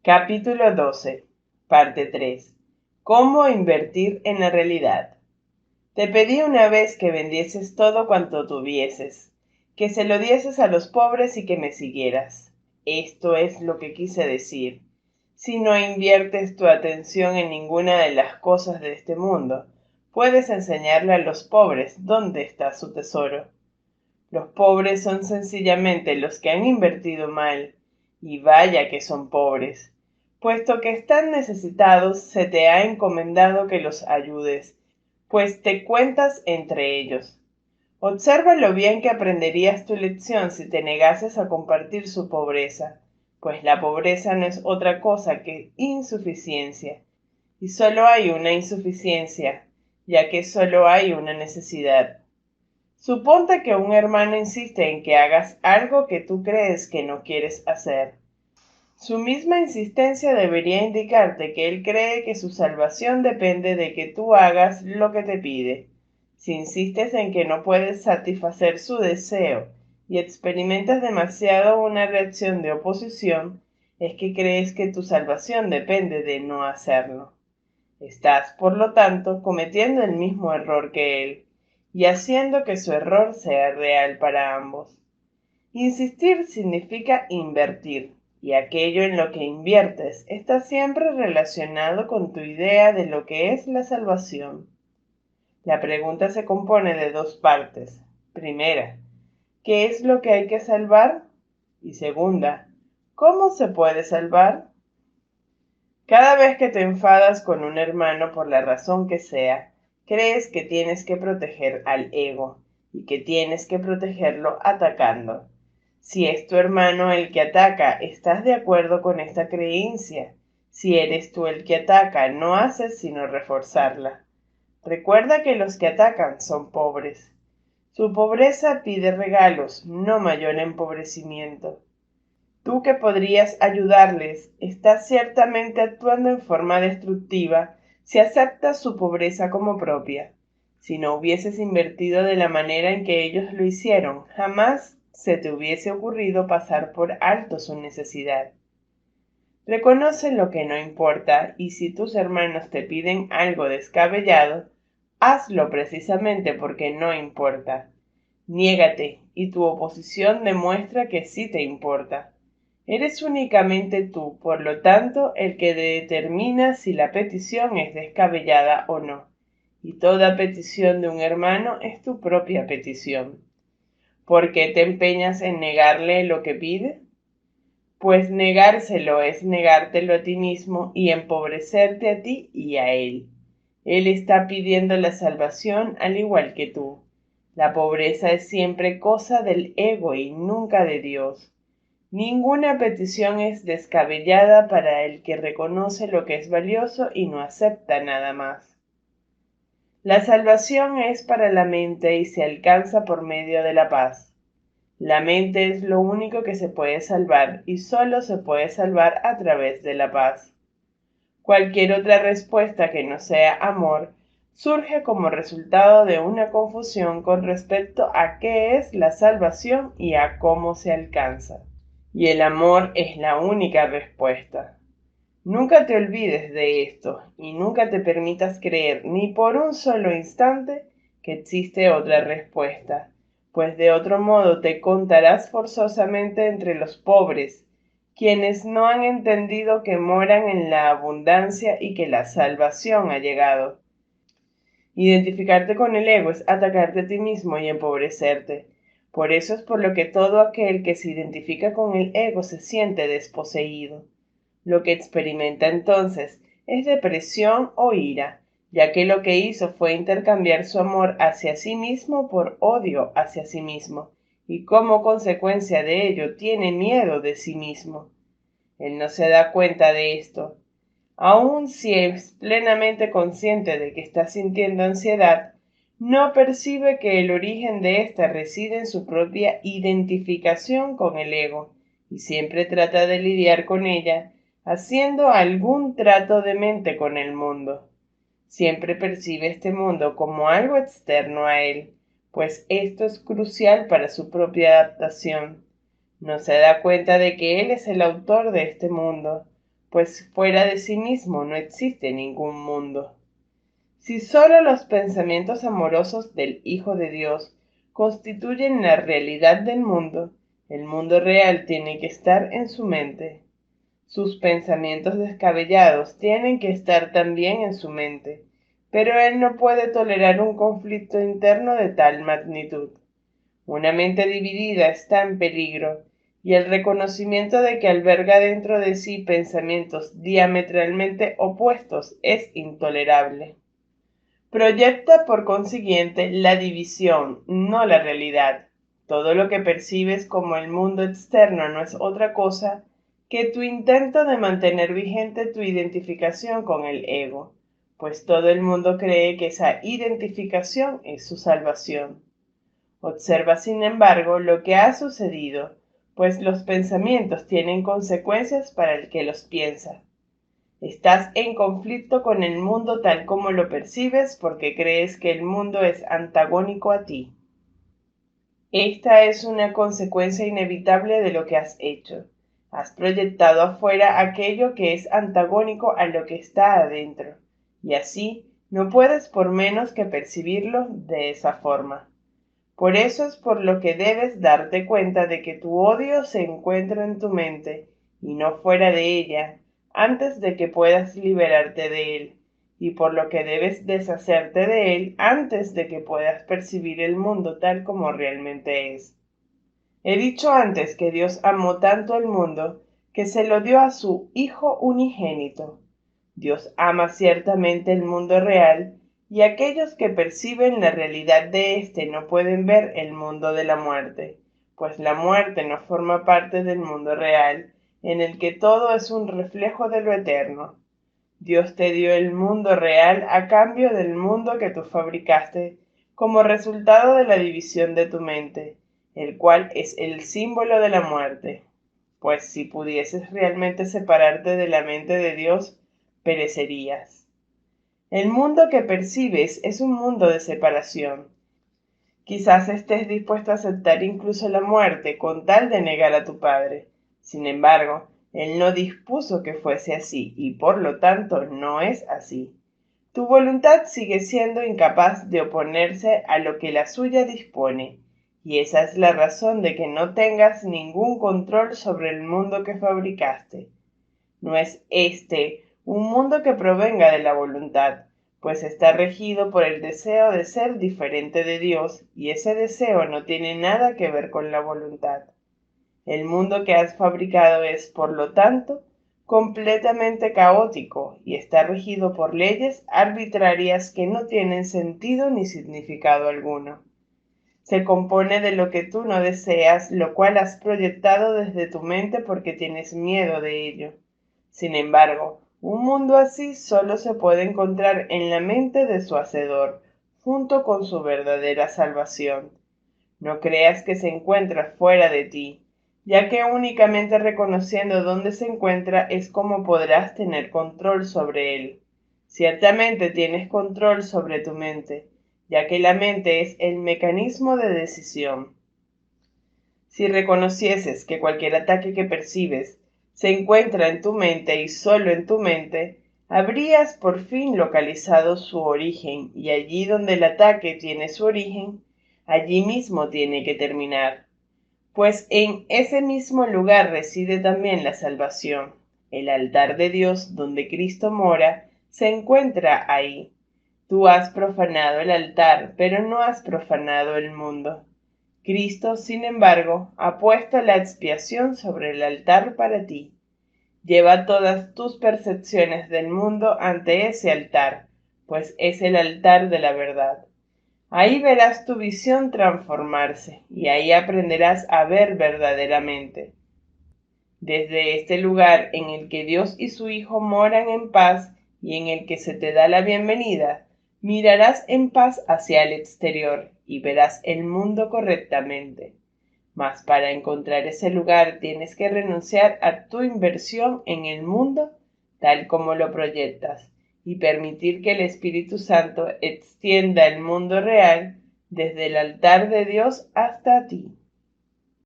Capítulo 12, parte 3. ¿Cómo invertir en la realidad? Te pedí una vez que vendieses todo cuanto tuvieses, que se lo dieses a los pobres y que me siguieras. Esto es lo que quise decir. Si no inviertes tu atención en ninguna de las cosas de este mundo, puedes enseñarle a los pobres dónde está su tesoro. Los pobres son sencillamente los que han invertido mal, y vaya que son pobres. Puesto que están necesitados, se te ha encomendado que los ayudes, pues te cuentas entre ellos. Observa lo bien que aprenderías tu lección si te negases a compartir su pobreza, pues la pobreza no es otra cosa que insuficiencia, y solo hay una insuficiencia, ya que solo hay una necesidad. Suponte que un hermano insiste en que hagas algo que tú crees que no quieres hacer. Su misma insistencia debería indicarte que él cree que su salvación depende de que tú hagas lo que te pide. Si insistes en que no puedes satisfacer su deseo y experimentas demasiado una reacción de oposición, es que crees que tu salvación depende de no hacerlo. Estás, por lo tanto, cometiendo el mismo error que él y haciendo que su error sea real para ambos. Insistir significa invertir, y aquello en lo que inviertes está siempre relacionado con tu idea de lo que es la salvación. La pregunta se compone de dos partes. Primera, ¿qué es lo que hay que salvar? Y segunda, ¿cómo se puede salvar? Cada vez que te enfadas con un hermano por la razón que sea, crees que tienes que proteger al ego y que tienes que protegerlo atacando. Si es tu hermano el que ataca, ¿estás de acuerdo con esta creencia? Si eres tú el que ataca, no haces sino reforzarla. Recuerda que los que atacan son pobres. Su pobreza pide regalos, no mayor empobrecimiento. Tú que podrías ayudarles, estás ciertamente actuando en forma destructiva si aceptas su pobreza como propia. Si no hubieses invertido de la manera en que ellos lo hicieron, jamás se te hubiese ocurrido pasar por alto su necesidad. Reconoce lo que no importa y si tus hermanos te piden algo descabellado, hazlo precisamente porque no importa. Niégate y tu oposición demuestra que sí te importa. Eres únicamente tú, por lo tanto, el que determina si la petición es descabellada o no. Y toda petición de un hermano es tu propia petición. ¿Por qué te empeñas en negarle lo que pide? Pues negárselo es negártelo a ti mismo y empobrecerte a ti y a él. Él está pidiendo la salvación al igual que tú. La pobreza es siempre cosa del ego y nunca de Dios. Ninguna petición es descabellada para el que reconoce lo que es valioso y no acepta nada más. La salvación es para la mente y se alcanza por medio de la paz. La mente es lo único que se puede salvar y solo se puede salvar a través de la paz. Cualquier otra respuesta que no sea amor surge como resultado de una confusión con respecto a qué es la salvación y a cómo se alcanza. Y el amor es la única respuesta. Nunca te olvides de esto y nunca te permitas creer ni por un solo instante que existe otra respuesta, pues de otro modo te contarás forzosamente entre los pobres, quienes no han entendido que moran en la abundancia y que la salvación ha llegado. Identificarte con el ego es atacarte a ti mismo y empobrecerte. Por eso es por lo que todo aquel que se identifica con el ego se siente desposeído. Lo que experimenta entonces es depresión o ira, ya que lo que hizo fue intercambiar su amor hacia sí mismo por odio hacia sí mismo, y como consecuencia de ello tiene miedo de sí mismo. Él no se da cuenta de esto. Aun si es plenamente consciente de que está sintiendo ansiedad, no percibe que el origen de ésta reside en su propia identificación con el ego, y siempre trata de lidiar con ella, haciendo algún trato de mente con el mundo. Siempre percibe este mundo como algo externo a él, pues esto es crucial para su propia adaptación. No se da cuenta de que él es el autor de este mundo, pues fuera de sí mismo no existe ningún mundo. Si solo los pensamientos amorosos del Hijo de Dios constituyen la realidad del mundo, el mundo real tiene que estar en su mente. Sus pensamientos descabellados tienen que estar también en su mente, pero él no puede tolerar un conflicto interno de tal magnitud. Una mente dividida está en peligro, y el reconocimiento de que alberga dentro de sí pensamientos diametralmente opuestos es intolerable. Proyecta por consiguiente la división, no la realidad. Todo lo que percibes como el mundo externo no es otra cosa que tu intento de mantener vigente tu identificación con el ego, pues todo el mundo cree que esa identificación es su salvación. Observa, sin embargo, lo que ha sucedido, pues los pensamientos tienen consecuencias para el que los piensa. Estás en conflicto con el mundo tal como lo percibes porque crees que el mundo es antagónico a ti. Esta es una consecuencia inevitable de lo que has hecho. Has proyectado afuera aquello que es antagónico a lo que está adentro, y así no puedes por menos que percibirlo de esa forma. Por eso es por lo que debes darte cuenta de que tu odio se encuentra en tu mente y no fuera de ella, antes de que puedas liberarte de él, y por lo que debes deshacerte de él antes de que puedas percibir el mundo tal como realmente es. He dicho antes que Dios amó tanto al mundo que se lo dio a su Hijo unigénito. Dios ama ciertamente el mundo real, y aquellos que perciben la realidad de éste no pueden ver el mundo de la muerte, pues la muerte no forma parte del mundo real, en el que todo es un reflejo de lo eterno. Dios te dio el mundo real a cambio del mundo que tú fabricaste como resultado de la división de tu mente, el cual es el símbolo de la muerte. Pues si pudieses realmente separarte de la mente de Dios, perecerías. El mundo que percibes es un mundo de separación. Quizás estés dispuesto a aceptar incluso la muerte con tal de negar a tu padre. Sin embargo, él no dispuso que fuese así y por lo tanto no es así. Tu voluntad sigue siendo incapaz de oponerse a lo que la suya dispone, y esa es la razón de que no tengas ningún control sobre el mundo que fabricaste. No es este un mundo que provenga de la voluntad, pues está regido por el deseo de ser diferente de Dios, y ese deseo no tiene nada que ver con la voluntad. El mundo que has fabricado es, por lo tanto, completamente caótico y está regido por leyes arbitrarias que no tienen sentido ni significado alguno. Se compone de lo que tú no deseas, lo cual has proyectado desde tu mente porque tienes miedo de ello. Sin embargo, un mundo así solo se puede encontrar en la mente de su hacedor, junto con su verdadera salvación. No creas que se encuentra fuera de ti, ya que únicamente reconociendo dónde se encuentra es como podrás tener control sobre él. Ciertamente tienes control sobre tu mente, ya que la mente es el mecanismo de decisión. Si reconocieses que cualquier ataque que percibes se encuentra en tu mente y solo en tu mente, habrías por fin localizado su origen, y allí donde el ataque tiene su origen, allí mismo tiene que terminar, pues en ese mismo lugar reside también la salvación. El altar de Dios donde Cristo mora se encuentra ahí. Tú has profanado el altar, pero no has profanado el mundo. Cristo, sin embargo, ha puesto la expiación sobre el altar para ti. Lleva todas tus percepciones del mundo ante ese altar, pues es el altar de la verdad. Ahí verás tu visión transformarse y ahí aprenderás a ver verdaderamente. Desde este lugar en el que Dios y su Hijo moran en paz y en el que se te da la bienvenida, mirarás en paz hacia el exterior y verás el mundo correctamente. Mas para encontrar ese lugar tienes que renunciar a tu inversión en el mundo tal como lo proyectas y permitir que el Espíritu Santo extienda el mundo real desde el altar de Dios hasta ti.